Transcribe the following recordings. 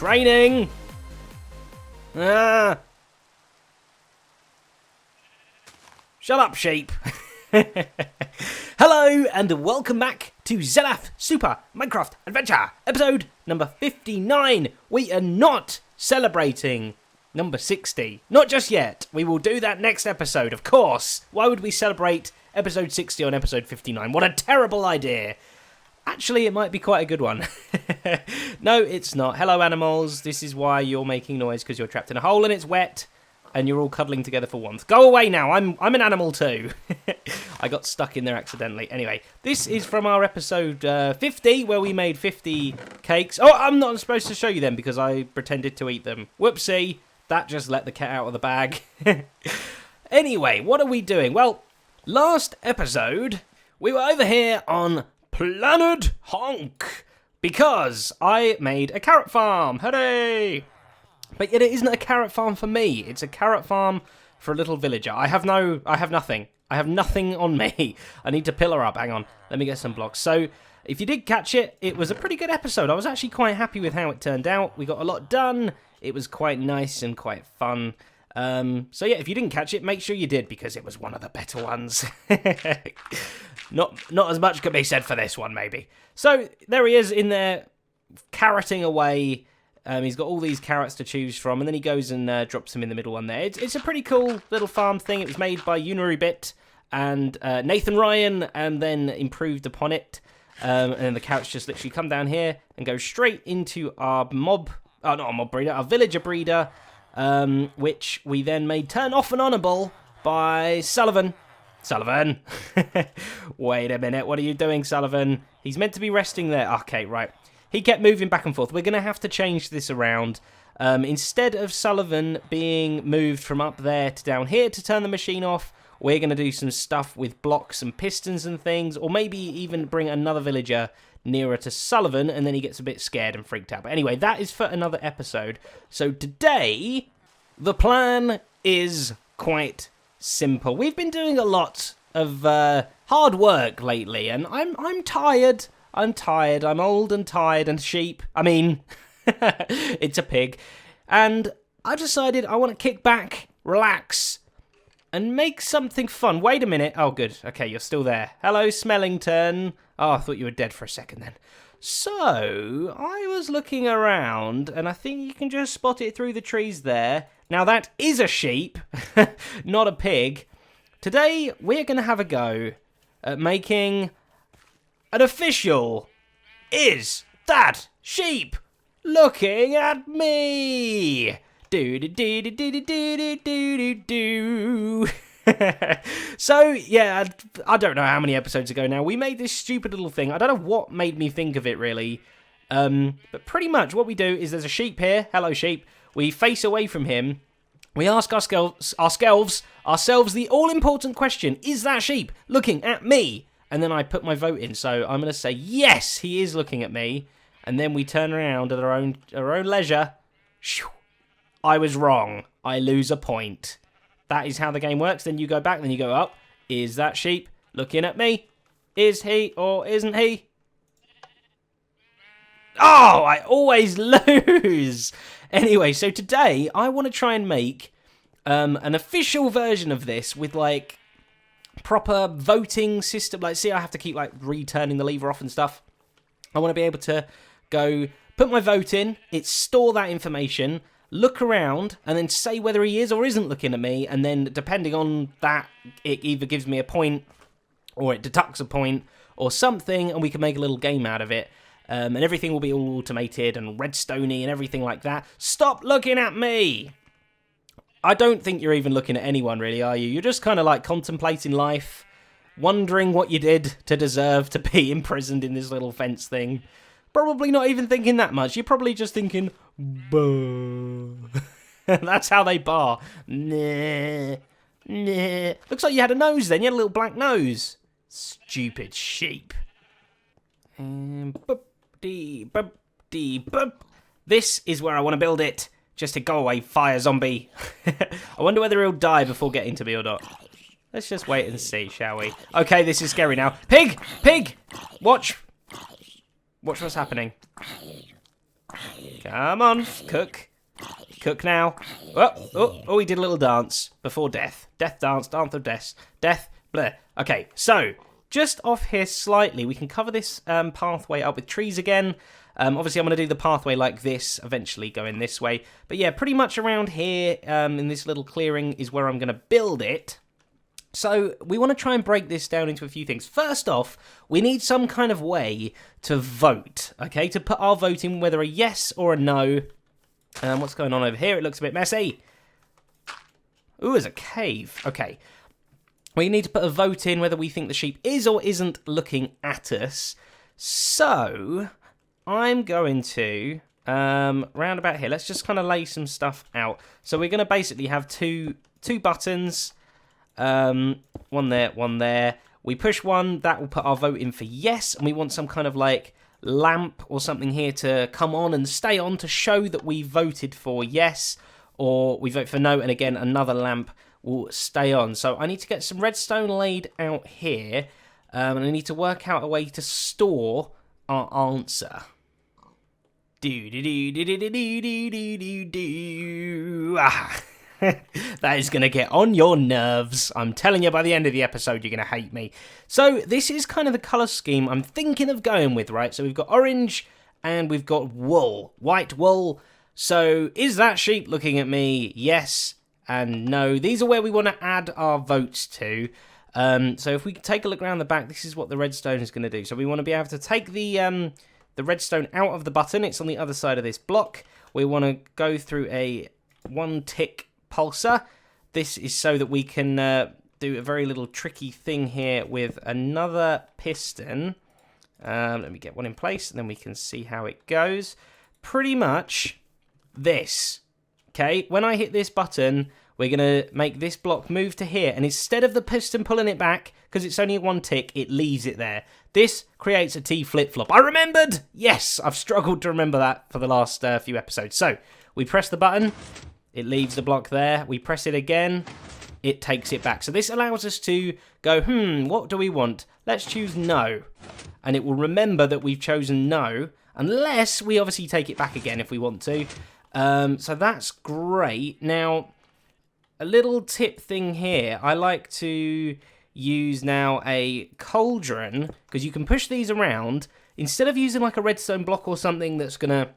raining. Ah. Shut up, sheep. Hello and welcome back to Zedaph Super Minecraft Adventure, episode number 59. We are not celebrating number 60. Not just yet. We will do that next episode, of course. Why would we celebrate episode 60 on episode 59? What a terrible idea. Actually, it might be quite a good one. No, it's not. Hello, animals. This is why you're making noise, because you're trapped in a hole and it's wet. And you're all cuddling together for warmth. Go away now. I'm an animal too. I got stuck in there accidentally. Anyway, this is from our episode 50, where we made 50 cakes. Oh, I'm not supposed to show you them because I pretended to eat them. Whoopsie. That just let the cat out of the bag. Anyway, what are we doing? Well, last episode, we were over here on Planet Honk because I made a carrot farm. Hooray! But yet it isn't a carrot farm for me. It's a carrot farm for a little villager. I have nothing. I have nothing on me. I need to pillar up. Hang on. Let me get some blocks. So, if you did catch it, it was a pretty good episode. I was actually quite happy with how it turned out. We got a lot done. It was quite nice and quite fun. So yeah, if you didn't catch it, make sure you did, because it was one of the better ones. Not as much could be said for this one, maybe. So, there he is in there, carroting away. He's got all these carrots to choose from, and then he goes and drops them in the middle one there. It's a pretty cool little farm thing. It was made by Unirybit and Nathan Ryan, and then improved upon it. And then the carrots just literally come down here and go straight into our our villager breeder, which we then made turn off and onable by Sullivan. Sullivan! Wait a minute, what are you doing, Sullivan? He's meant to be resting there. Okay, right. He kept moving back and forth. We're going to have to change this around. Instead of Sullivan being moved from up there to down here to turn the machine off, we're going to do some stuff with blocks and pistons and things, or maybe even bring another villager nearer to Sullivan, and then he gets a bit scared and freaked out. But anyway, that is for another episode. So today, the plan is quite simple. We've been doing a lot of hard work lately, and I'm tired. I'm old and tired and sheep. I mean, it's a pig. And I decided I want to kick back, relax, and make something fun. Wait a minute. Oh, good. Okay, you're still there. Hello, Smellington. Oh, I thought you were dead for a second then. So, I was looking around, and I think you can just spot it through the trees there. Now, that is a sheep, not a pig. Today, we're going to have a go at making an official Is That Sheep Looking at Me? Do do do do do do do do do. So yeah, I don't know how many episodes ago now we made this stupid little thing. I don't know what made me think of it really, but pretty much what we do is there's a sheep here. Hello, sheep. We face away from him. We ask ourselves the all-important question: Is that sheep looking at me? And then I put my vote in, so I'm going to say, yes, he is looking at me. And then we turn around at our own leisure. I was wrong. I lose a point. That is how the game works. Then you go back, then you go up. Is that sheep looking at me? Is he or isn't he? Oh, I always lose. Anyway, so today I want to try and make an official version of this with, like, proper voting system. Like, see, I have to keep, like, returning the lever off and stuff. I want to be able to go put my vote in, store that information, look around, and then say whether he is or isn't looking at me, and then depending on that, it either gives me a point, or it deducts a point, or something, and we can make a little game out of it. And everything will be all automated and redstone-y and everything like that. Stop looking at me! I don't think you're even looking at anyone, really, are you? You're just kind of, like, contemplating life, wondering what you did to deserve to be imprisoned in this little fence thing. Probably not even thinking that much. You're probably just thinking, boo. That's how they bar. Nah. Nah. Looks like you had a nose then. You had a little black nose. Stupid sheep. This is where I want to build it. Just to go away, fire zombie. I wonder whether he'll die before getting to me or not. Let's just wait and see, shall we? Okay, this is scary now. Pig! Pig! Watch! Watch what's happening. Come on, cook. Cook now. Oh, he did a little dance before death. Death dance, dance of death. Death, blah. Okay, so just off here slightly, we can cover this pathway up with trees again. Obviously, I'm going to do the pathway like this, eventually going this way. But yeah, pretty much around here in this little clearing is where I'm going to build it. So we want to try and break this down into a few things. First off, we need some kind of way to vote, okay? To put our vote in, whether a yes or a no. What's going on over here? It looks a bit messy. Ooh, there's a cave. Okay. We need to put a vote in whether we think the sheep is or isn't looking at us. So I'm going to, round about here, let's just kind of lay some stuff out. So we're going to basically have two buttons. One there, one there. We push one, that will put our vote in for yes, and we want some kind of like lamp or something here to come on and stay on to show that we voted for yes, or we vote for no, and again another lamp will stay on. So I need to get some redstone laid out here, and I need to work out a way to store our answer. That is going to get on your nerves. I'm telling you, by the end of the episode, you're going to hate me. So this is kind of the colour scheme I'm thinking of going with, right? So we've got orange and we've got wool, white wool. So is that sheep looking at me? Yes and no. These are where we want to add our votes to. So if we take a look around the back, this is what the redstone is going to do. So we want to be able to take the redstone out of the button. It's on the other side of this block. We want to go through a 1-tick pulsar. This is so that we can do a very little tricky thing here with another piston. Let me get one in place and then we can see how it goes. Pretty much this. Okay, when I hit this button, we're going to make this block move to here, and instead of the piston pulling it back, because it's only 1 tick, it leaves it there. This creates a T flip-flop. I remembered! Yes, I've struggled to remember that for the last few episodes. So, we press the button, it leaves the block there. We press it again, it takes it back. So this allows us to go, what do we want? Let's choose no. And it will remember that we've chosen no, unless we obviously take it back again if we want to. So that's great. Now, a little tip thing here. I like to use now a cauldron, because you can push these around. Instead of using like a redstone block or something that's going to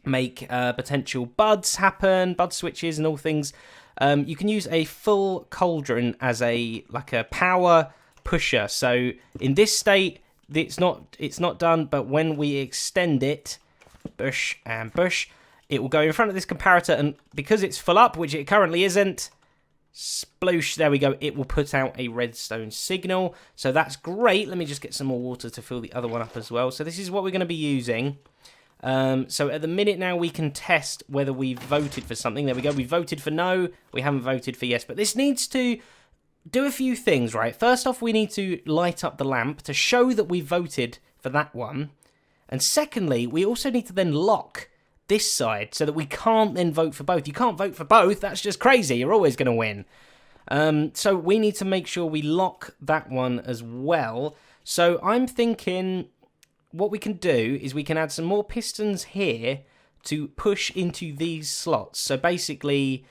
make potential buds happen, bud switches and all things, you can use a full cauldron as a power pusher. So in this state, it's not done, but when we extend it, push and push, it will go in front of this comparator, and because it's full up, which it currently isn't, sploosh, there we go, it will put out a redstone signal. So that's great. Let me just get some more water to fill the other one up as well. So this is what we're going to be using. So at the minute now we can test whether we voted for something. There we go, we voted for no, we haven't voted for yes, but this needs to do a few things, right? First off, we need to light up the lamp to show that we voted for that one. And secondly, we also need to then lock this side so that we can't then vote for both. You can't vote for both, that's just crazy, you're always going to win. So we need to make sure we lock that one as well. So I'm thinking what we can do is we can add some more pistons here to push into these slots. So basically,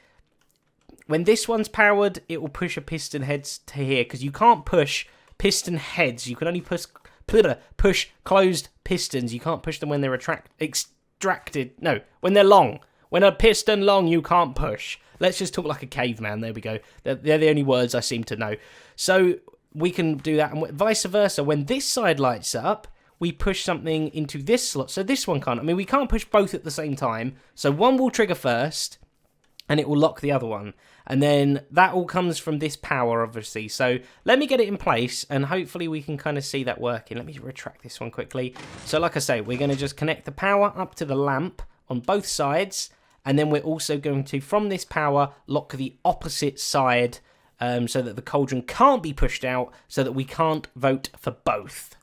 when this one's powered, it will push a piston heads to here, because you can't push piston heads. You can only push closed pistons. You can't push them when they're extracted. No, when they're long. When a piston long, you can't push. Let's just talk like a caveman. There we go. They're the only words I seem to know. So we can do that, and vice versa. When this side lights up, we push something into this slot. So this one can't. I mean, we can't push both at the same time. So one will trigger first, and it will lock the other one. And then that all comes from this power, obviously. So let me get it in place, and hopefully we can kind of see that working. Let me retract this one quickly. So like I say, we're going to just connect the power up to the lamp on both sides. And then we're also going to, from this power, lock the opposite side so that the cauldron can't be pushed out, so that we can't vote for both.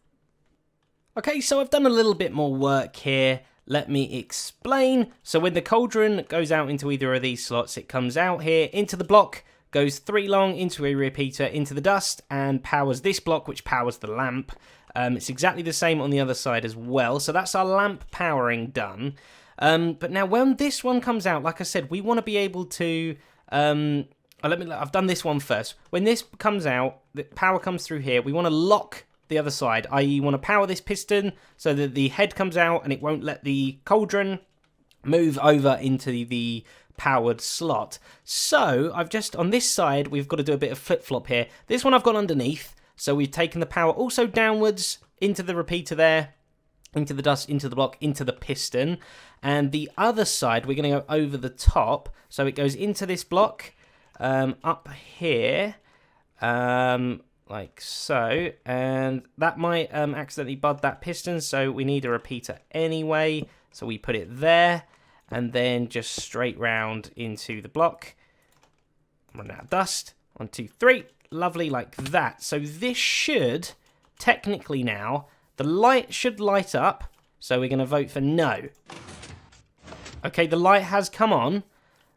Okay, so I've done a little bit more work here. Let me explain. So when the cauldron goes out into either of these slots, it comes out here into the block, goes 3 long into a repeater, into the dust, and powers this block, which powers the lamp. It's exactly the same on the other side as well. So that's our lamp powering done. But now when this one comes out, like I said, we want to be able to... I've done this one first. When this comes out, the power comes through here. We want to lock the other side, i.e. you want to power this piston so that the head comes out and it won't let the cauldron move over into the powered slot. So I've just, on this side, we've got to do a bit of flip-flop here. This one I've gone underneath, so we've taken the power also downwards into the repeater there, into the dust, into the block, into the piston. And the other side, we're going to go over the top, so it goes into this block, up here, like so, and that might accidentally bud that piston, so we need a repeater anyway, so we put it there, and then just straight round into the block. Run out of dust. 1, 2, 3. Lovely, like that. So this should, technically now, the light should light up, so we're going to vote for no. Okay, the light has come on,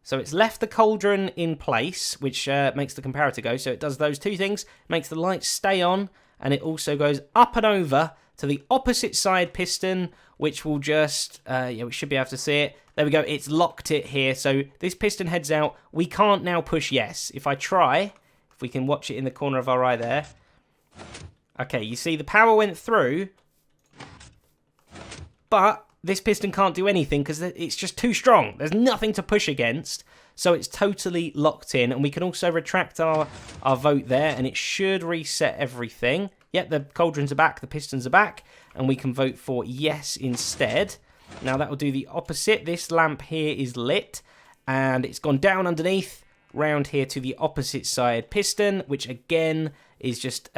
so it's left the cauldron in place, which makes the comparator go. So it does those two things, makes the light stay on, and it also goes up and over to the opposite side piston, which will just, we should be able to see it. There we go, it's locked it here. So this piston heads out. We can't now push yes. If I try, if we can watch it in the corner of our eye there. Okay, you see the power went through, but this piston can't do anything because it's just too strong. There's nothing to push against, so it's totally locked in. And we can also retract our vote there, and it should reset everything. Yep, the cauldrons are back, the pistons are back, and we can vote for yes instead. Now that will do the opposite. This lamp here is lit, and it's gone down underneath, round here to the opposite side piston, which again is just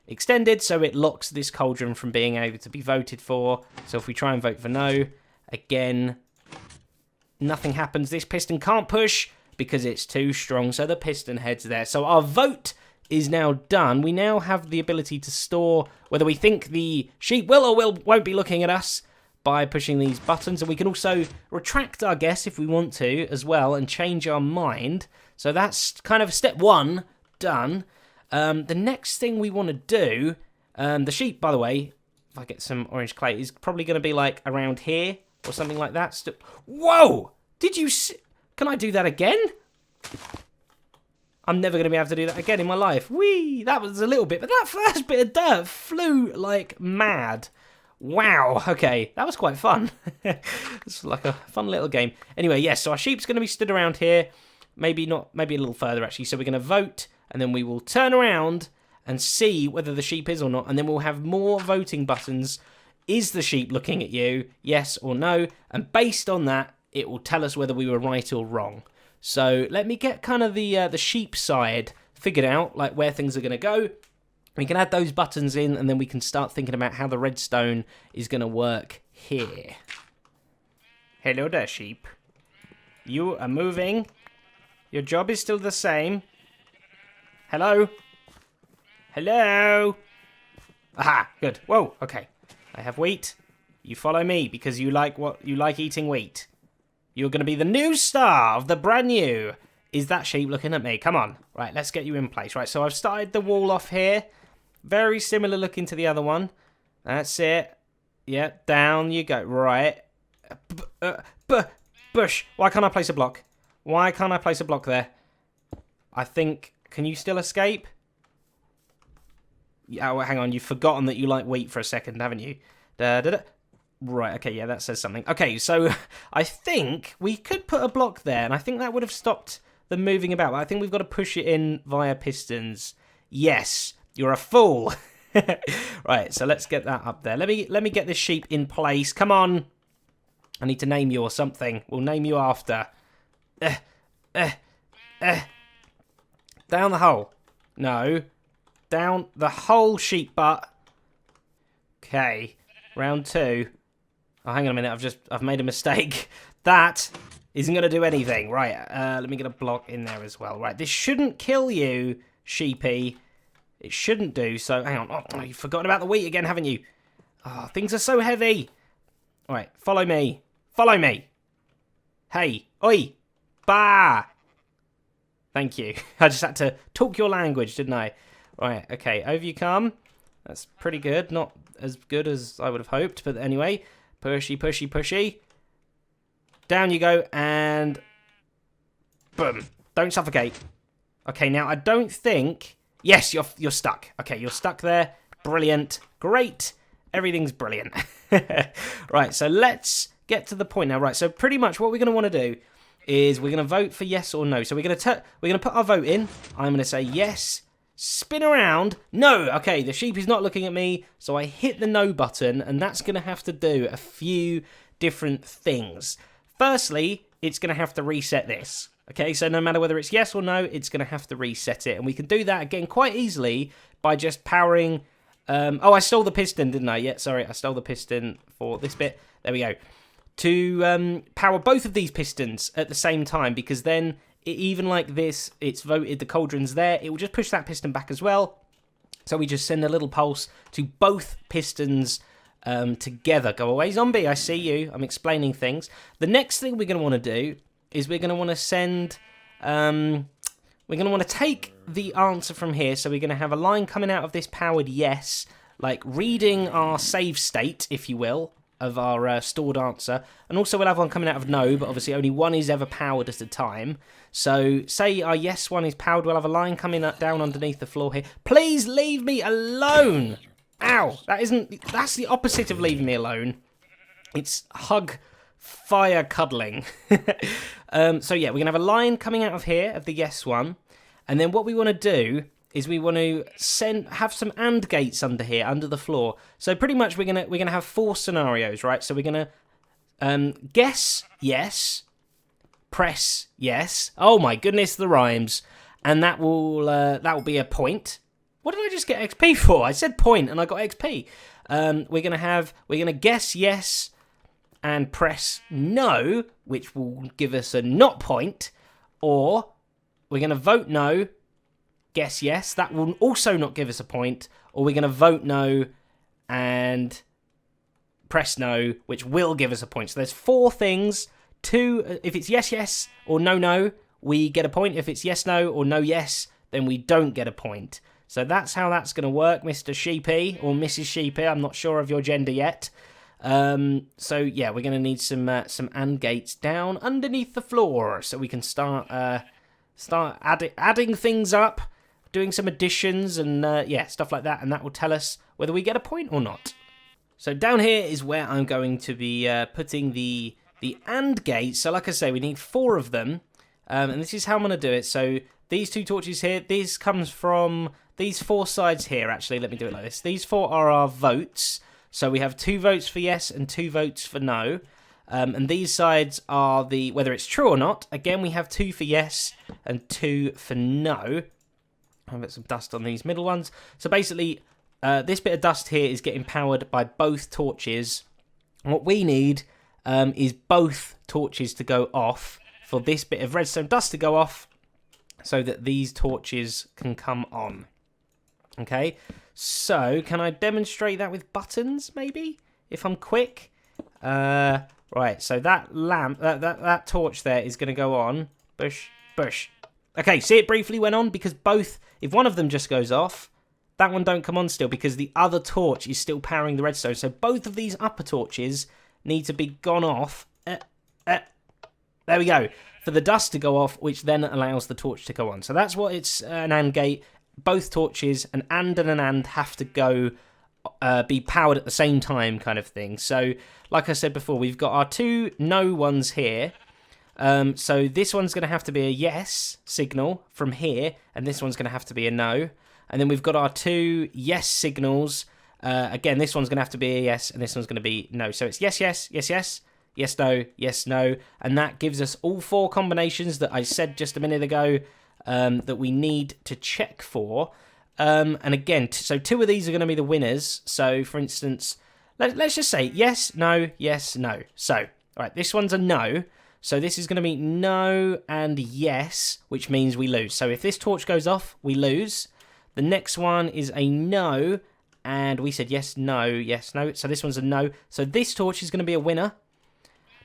extended, so it locks this cauldron from being able to be voted for. So if we try and vote for no, again, nothing happens. This piston can't push because it's too strong, so the piston heads there. So our vote is now done. We now have the ability to store whether we think the sheep will or won't be looking at us by pushing these buttons, and we can also retract our guess if we want to as well and change our mind. So that's kind of step one done. The next thing we want to do, the sheep, by the way, if I get some orange clay, is probably going to be like around here or something like that. Whoa! Did you see? Can I do that again? I'm never going to be able to do that again in my life. Whee! That was a little bit, but that first bit of dirt flew like mad. Wow, okay, that was quite fun. It's like a fun little game. Anyway, yes, so our sheep's going to be stood around here. Maybe not, maybe a little further actually. So we're going to vote, and then we will turn around and see whether the sheep is or not, and then we'll have more voting buttons. Is the sheep looking at you? Yes or no? And based on that, it will tell us whether we were right or wrong. So let me get kind of the sheep side figured out, like where things are going to go. We can add those buttons in, and then we can start thinking about how the redstone is going to work here. Hello there, sheep. You are moving. Your job is still the same. Hello? Hello? Aha, good. Whoa, okay. I have wheat. You follow me because you like eating wheat. You're going to be the new star of the brand new. Is that sheep looking at me? Come on. Right, let's get you in place. Right, so I've started the wall off here. Very similar looking to the other one. That's it. Yeah, down you go. Right. Bush. Why can't I place a block? Why can't I place a block there? I think... Can you still escape? Oh, hang on. You've forgotten that you like wheat for a second, haven't you? Right, okay, yeah, that says something. Okay, so I think we could put a block there, and I think that would have stopped the moving about. I think we've got to push it in via pistons. Yes, you're a fool. Right, so let's get that up there. Let me get this sheep in place. Come on. I need to name you or something. We'll name you after. Down the hole. No. Down the whole sheep butt. Okay. Round 2. Oh, hang on a minute. I've made a mistake. That isn't going to do anything. Right. Let me get a block in there as well. Right. This shouldn't kill you, sheepy. It shouldn't do. So, hang on. Oh, you've forgotten about the wheat again, haven't you? Oh, things are so heavy. All right. Follow me. Follow me. Hey. Oi. Bah. Thank you. I just had to talk your language, didn't I? Right. Okay. Over you come. That's pretty good. Not as good as I would have hoped. But anyway. Pushy, pushy, pushy. Down you go, and boom. Don't suffocate. Okay, now I don't think... Yes, you're stuck. Okay, you're stuck there. Brilliant. Great. Everything's brilliant. Right, so let's get to the point now. Right, so pretty much what we're going to want to do is we're going to vote for yes or no. So we're going to put our vote in. I'm going to say yes. Spin around. No. Okay, the sheep is not looking at me, so I hit the no button, and that's going to have to do a few different things. Firstly, it's going to have to reset this. Okay, so no matter whether it's yes or no, it's going to have to reset it. And we can do that, again, quite easily by just powering... I stole the piston, didn't I? Yeah, sorry, I stole the piston for this bit. There we go. To power both of these pistons at the same time, because then, even like this, it's voted, the cauldron's there. It will just push that piston back as well. So we just send a little pulse to both pistons together. Go away, zombie, I see you. I'm explaining things. The next thing we're going to want to do is we're going to want to send... we're going to want to take the answer from here. So we're going to have a line coming out of this powered yes, like reading our save state, if you will, of our stored answer. And also we'll have one coming out of no, but obviously only one is ever powered at a time. So say our yes one is powered, we'll have a line coming down underneath the floor here. Please leave me alone! Ow! That's the opposite of leaving me alone. It's hug... fire cuddling. So yeah, we're going to have a line coming out of here, of the yes one. And then what we want to do is we want to have some AND gates under here, under the floor. So pretty much we're gonna have 4 scenarios, right? So we're going to guess yes, press yes. Oh my goodness, the rhymes. And that will be a point. What did I just get XP for? I said point and I got XP. We're gonna guess yes and press no, which will give us a not point, or we're going to vote no, guess yes, that will also not give us a point, or we're going to vote no and press no, which will give us a point. So there's 4 things. 2, if it's yes, yes, or no, no, we get a point. If it's yes, no, or no, yes, then we don't get a point. So that's how that's going to work, Mr. Sheepy, or Mrs. Sheepy. I'm not sure of your gender yet. So yeah, we're going to need some AND gates down underneath the floor, so we can start adding things up, doing some additions, and yeah, stuff like that, and that will tell us whether we get a point or not. So down here is where I'm going to be putting the AND gates. So like I say, we need 4 of them, and this is how I'm going to do it. So these 2 torches here, this comes from these 4 sides here. Actually, let me do it like this. These 4 are our votes. So we have 2 votes for yes and 2 votes for no. And these sides are whether it's true or not. Again, we have 2 for yes and 2 for no. I'll get some dust on these middle ones. So basically, this bit of dust here is getting powered by both torches. What we need is both torches to go off for this bit of redstone dust to go off so that these torches can come on. Okay, so can I demonstrate that with buttons, maybe, if I'm quick? Right, so that lamp, that torch there is going to go on. Bush, bush. Okay, see, it briefly went on because both, if one of them just goes off, that one don't come on still because the other torch is still powering the redstone. So both of these upper torches need to be gone off. There we go. For the dust to go off, which then allows the torch to go on. So that's what it's an AND gate. Both torches, an AND and an AND, have to go be powered at the same time, kind of thing. So, like I said before, we've got our 2 no ones here. So this one's going to have to be a yes signal from here, and this one's going to have to be a no. And then we've got our 2 yes signals. Again, this one's going to have to be a yes, and this one's going to be no. So it's yes, yes, yes, yes, yes, no, yes, no. And that gives us all 4 combinations that I said just a minute ago that we need to check for. And again, so 2 of these are going to be the winners. So, for instance, let's just say yes, no, yes, no. So, all right, this one's a no. So this is going to be no and yes, which means we lose. So if this torch goes off, we lose. The next one is a no, and we said yes, no, yes, no. So this one's a no. So this torch is going to be a winner.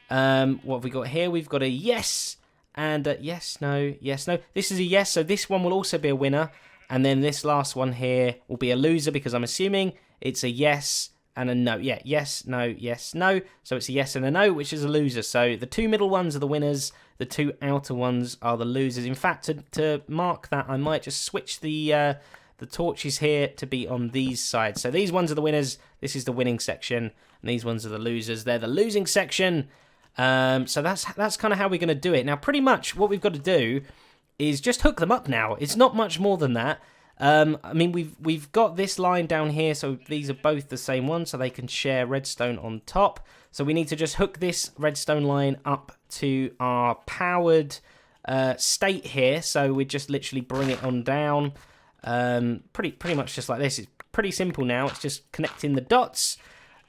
What have we got here? We've got a yes and a yes, no, yes, no. This is a yes, so this one will also be a winner. And then this last one here will be a loser because I'm assuming it's a yes and a no. Yeah, yes, no. So it's a yes and a no, which is a loser. So the two middle ones are the winners. The two outer ones are the losers. In fact, to mark that, I might just switch the torches here to be on these sides. So these ones are the winners. This is the winning section. And these ones are the losers. They're the losing section. So that's kind of how we're going to do it. Now, pretty much what we've got to do is just hook them up now. It's not much more than that. I mean, we've got this line down here, so these are both the same one, so they can share redstone on top. So we need to just hook this redstone line up to our powered state here. So we just literally bring it on down, pretty much just like this. It's pretty simple now. It's just connecting the dots.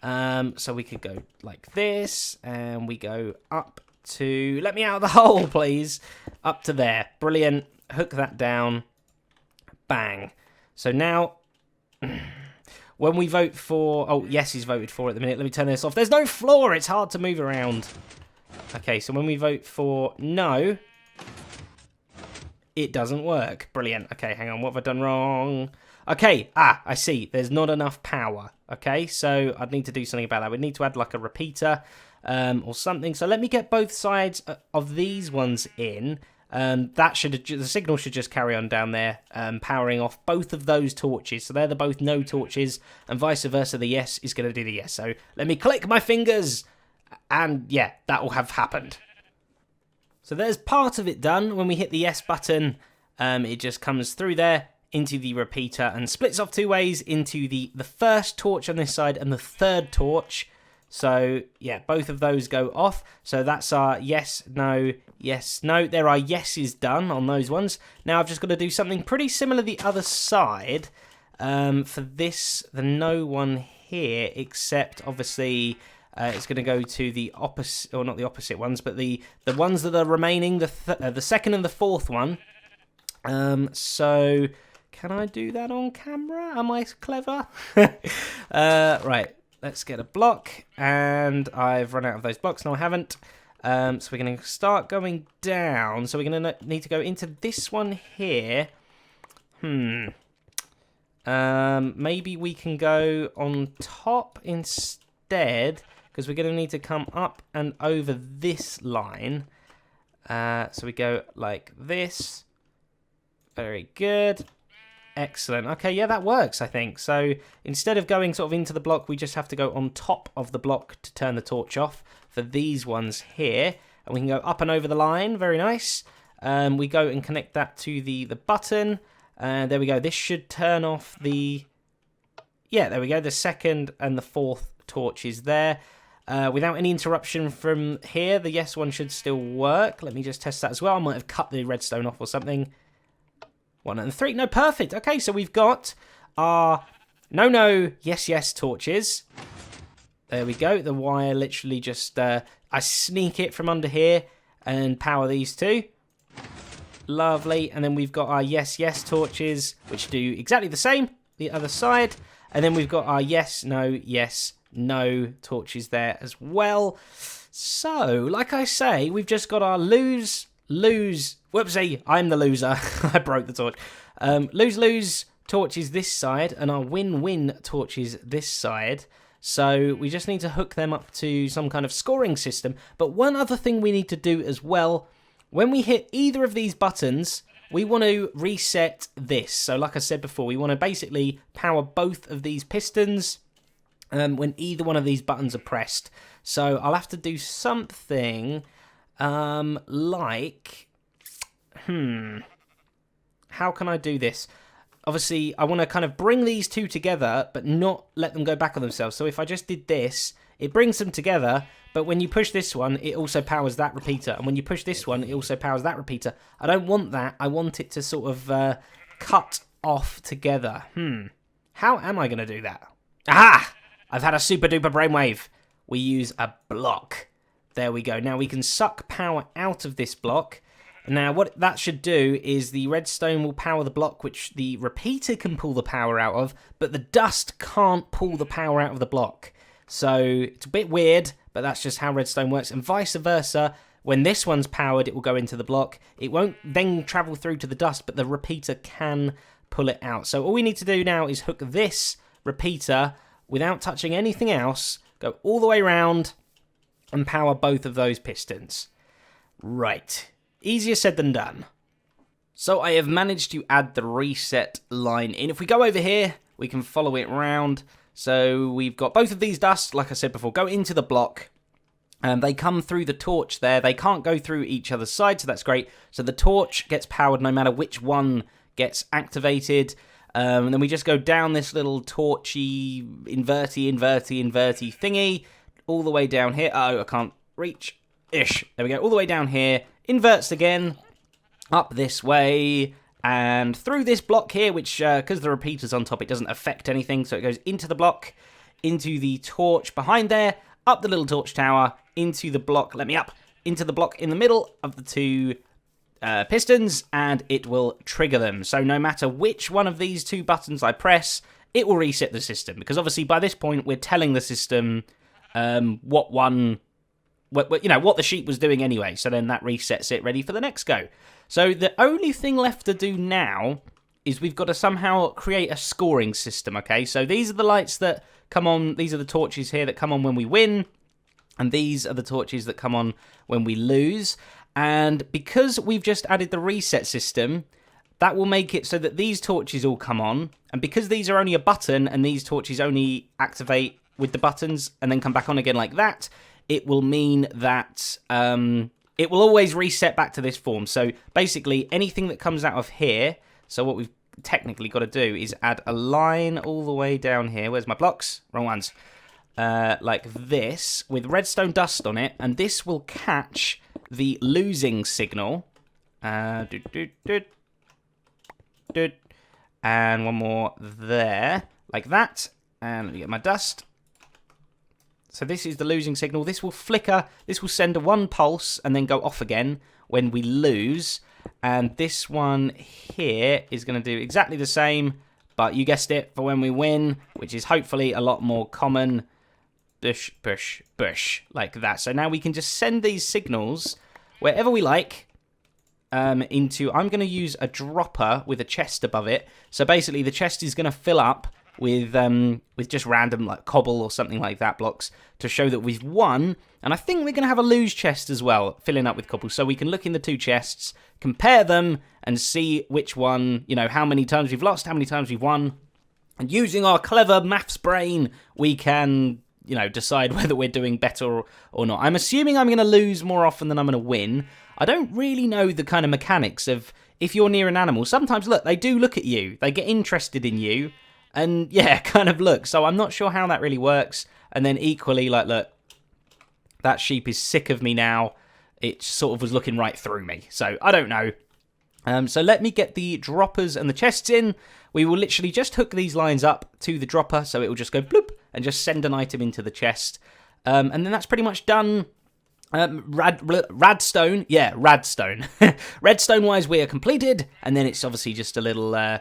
So we could go like this, and we go up to, let me out of the hole, please, up to there. Brilliant. Hook that down. Bang. So now, when we vote for... Oh, yes, he's voted for at the minute. Let me turn this off. There's no floor. It's hard to move around. Okay, so when we vote for no, it doesn't work. Brilliant. Okay, hang on. What have I done wrong? Okay, I see. There's not enough power. Okay, so I'd need to do something about that. We'd need to add like a repeater or something. So let me get both sides of these ones in. The signal should just carry on down there, powering off both of those torches. So they're the both no torches, and vice versa. The yes is going to do the yes. So let me click my fingers, and yeah, that will have happened. So there's part of it done. When we hit the yes button, it just comes through there into the repeater and splits off two ways into the first torch on this side and the third torch. So, yeah, both of those go off. So that's our yes, no, yes, no. There are yeses done on those ones. Now I've just got to do something pretty similar the other side for this, the no one here, except obviously it's going to go to the opposite, or not the opposite ones, but the ones that are remaining, the second and the fourth one. So, can I do that on camera? Am I clever? Right. Let's get a block, and I've run out of those blocks. No, I haven't. So we're going to start going down. So we're going to need to go into this one here. Maybe we can go on top instead, because we're going to need to come up and over this line. So we go like this. Very good. Excellent. Okay, yeah, that works, I think. So instead of going sort of into the block, we just have to go on top of the block to turn the torch off for these ones here. And we can go up and over the line. Very nice. We go and connect that to the button. There we go. This should turn off the... Yeah, there we go. The second and the fourth torches there. Without any interruption from here, the yes one should still work. Let me just test that as well. I might have cut the redstone off or something. 1 and 3. No, perfect. Okay, so we've got our no, yes torches. There we go. The wire literally just... I sneak it from under here and power these two. Lovely. And then we've got our yes torches, which do exactly the same, the other side. And then we've got our yes, no torches there as well. So, like I say, we've just got our lose. Whoopsie, I'm the loser. I broke the torch. Lose torches this side, and our win torches this side. So we just need to hook them up to some kind of scoring system. But one other thing we need to do as well, when we hit either of these buttons, we want to reset this. So like I said before, we want to basically power both of these pistons when either one of these buttons are pressed. So I'll have to do something... how can I do this? Obviously, I want to kind of bring these two together, but not let them go back on themselves. So if I just did this, it brings them together, but when you push this one, it also powers that repeater. And when you push this one, it also powers that repeater. I don't want that. I want it to sort of cut off together. How am I going to do that? Aha! I've had a super duper brainwave. We use a block. There we go. Now we can suck power out of this block. Now what that should do is the redstone will power the block, which the repeater can pull the power out of, but the dust can't pull the power out of the block. So it's a bit weird, but that's just how redstone works. And vice versa, when this one's powered, it will go into the block. It won't then travel through to the dust, but the repeater can pull it out. So all we need to do now is hook this repeater without touching anything else, go all the way around and power both of those pistons. Right. Easier said than done. So I have managed to add the reset line in. If we go over here, we can follow it round. So we've got both of these dusts, like I said before, go into the block. They come through the torch there. They can't go through each other's side, so that's great. So the torch gets powered no matter which one gets activated. And then we just go down this little torchy, inverty thingy, all the way down here. Oh, I can't reach. Ish. There we go. All the way down here. Inverts again. Up this way. And through this block here, which, because the repeater's on top, it doesn't affect anything. So it goes into the block, into the torch behind there, up the little torch tower, into the block, into the block in the middle of the two pistons, and it will trigger them. So no matter which one of these two buttons I press, it will reset the system. Because obviously by this point, we're telling the system what the sheep was doing anyway. So then that resets it ready for the next go. So the only thing left to do now is we've got to somehow create a scoring system, okay? So these are the lights that come on, these are the torches here that come on when we win, and these are the torches that come on when we lose. And because we've just added the reset system, that will make it so that these torches all come on, and because these are only a button and these torches only activate with the buttons and then come back on again like that, it will mean that it will always reset back to this form. So basically anything that comes out of here, so what we've technically got to do is add a line all the way down here. Where's my blocks? Wrong ones. Like this, with redstone dust on it, and this will catch the losing signal. And one more there, like that. And let me get my dust. So this is the losing signal. This will flicker. This will send a one pulse and then go off again when we lose. And this one here is going to do exactly the same, but you guessed it, for when we win, which is hopefully a lot more common. Bush, bush, bush, like that. So now we can just send these signals wherever we like into... I'm going to use a dropper with a chest above it. So basically the chest is going to fill up with just random like cobble or something like that blocks to show that we've won. And I think we're going to have a lose chest as well, filling up with cobble. So we can look in the two chests, compare them, and see which one, how many times we've lost, how many times we've won. And using our clever maths brain, we can, decide whether we're doing better or not. I'm assuming I'm going to lose more often than I'm going to win. I don't really know the kind of mechanics of if you're near an animal. Sometimes, look, they do look at you. They get interested in you. And, yeah, kind of look. So I'm not sure how that really works. And then equally, like, look, that sheep is sick of me now. It sort of was looking right through me. So I don't know. So let me get the droppers and the chests in. We will literally just hook these lines up to the dropper. So it will just go bloop and just send an item into the chest. And then that's pretty much done. Radstone. Yeah, Radstone. Redstone-wise, we are completed. And then it's obviously just a little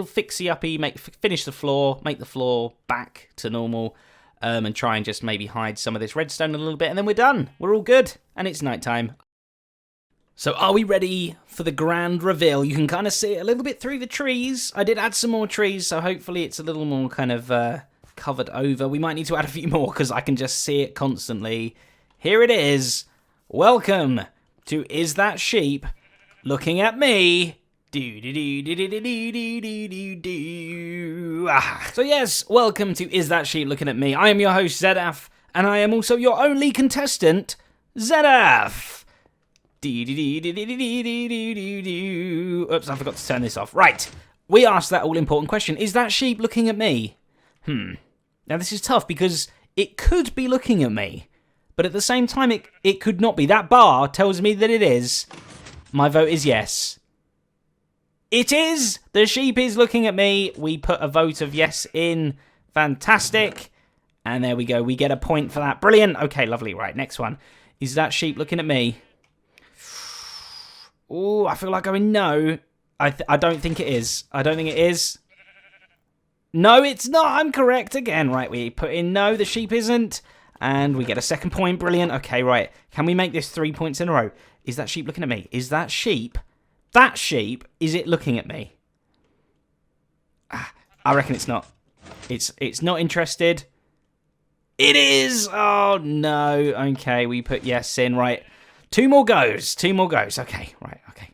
fixie-uppy, finish the floor, make the floor back to normal, and try and just maybe hide some of this redstone a little bit, and then we're done. We're all good, and it's nighttime. So are we ready for the grand reveal? You can kind of see it a little bit through the trees. I did add some more trees, so hopefully it's a little more kind of covered over. We might need to add a few more, because I can just see it constantly. Here it is. Welcome to Is That Sheep Looking at Me? So yes, welcome to Is That Sheep Looking at Me? I am your host, Zedaph, and I am also your only contestant, Zedaph. Oops, I forgot to turn this off. Right, we asked that all-important question, is that sheep looking at me? Now this is tough because it could be looking at me, but at the same time it could not be. That bar tells me that it is. My vote is yes. It is! The sheep is looking at me. We put a vote of yes in. Fantastic. And there we go. We get a point for that. Brilliant. Okay, lovely. Right, next one. Is that sheep looking at me? Oh, I feel like going no. I don't think it is. I don't think it is. No, it's not. I'm correct again. Right, we put in no, the sheep isn't. And we get a second point. Brilliant. Okay, right. Can we make this 3 points in a row? Is that sheep looking at me? Is that sheep... That sheep, is it looking at me? I reckon it's not. It's not interested. It is! Oh, no. Okay, we put yes in. Right. 2 more goes. 2 more goes. Okay, right, okay.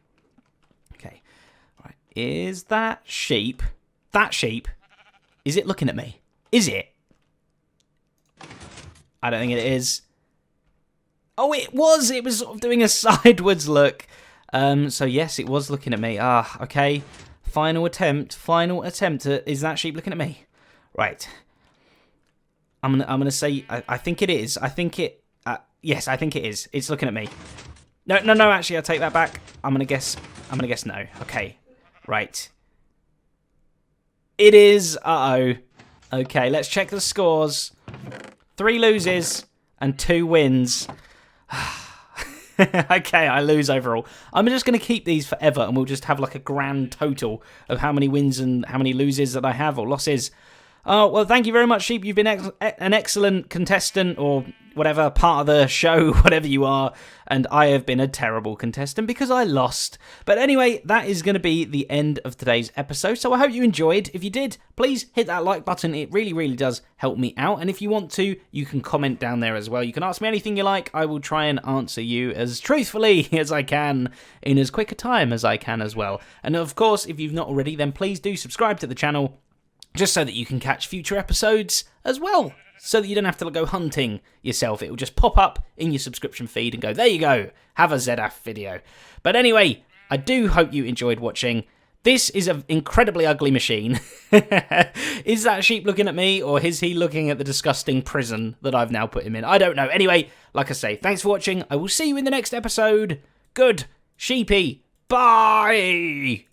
Okay. Right. Is that sheep? That sheep? Is it looking at me? Is it? I don't think it is. Oh, it was! It was sort of doing a sideways look. So, yes, it was looking at me. Ah, okay. Final attempt. Final attempt. Is that sheep looking at me? Right. I'm gonna say I think it is. I think it. Yes, I think it is. It's looking at me. No. Actually, I'll take that back. I'm gonna guess no. Okay. Right. It is. Uh-oh. Okay, let's check the scores. 3 loses and 2 wins. Okay, I lose overall. I'm just going to keep these forever, and we'll just have like a grand total of how many wins and how many loses that I have, or losses. Oh, well, thank you very much, Sheep. You've been an excellent contestant, or whatever, part of the show, whatever you are. And I have been a terrible contestant because I lost. But anyway, that is going to be the end of today's episode. So I hope you enjoyed. If you did, please hit that like button. It really, really does help me out. And if you want to, you can comment down there as well. You can ask me anything you like. I will try and answer you as truthfully as I can in as quick a time as I can as well. And of course, if you've not already, then please do subscribe to the channel, just so that you can catch future episodes as well, so that you don't have to go hunting yourself. It will just pop up in your subscription feed and go, there you go, have a Zedaph video. But anyway, I do hope you enjoyed watching. This is an incredibly ugly machine. Is that sheep looking at me, or is he looking at the disgusting prison that I've now put him in? I don't know. Anyway, like I say, thanks for watching. I will see you in the next episode. Good sheepy. Bye!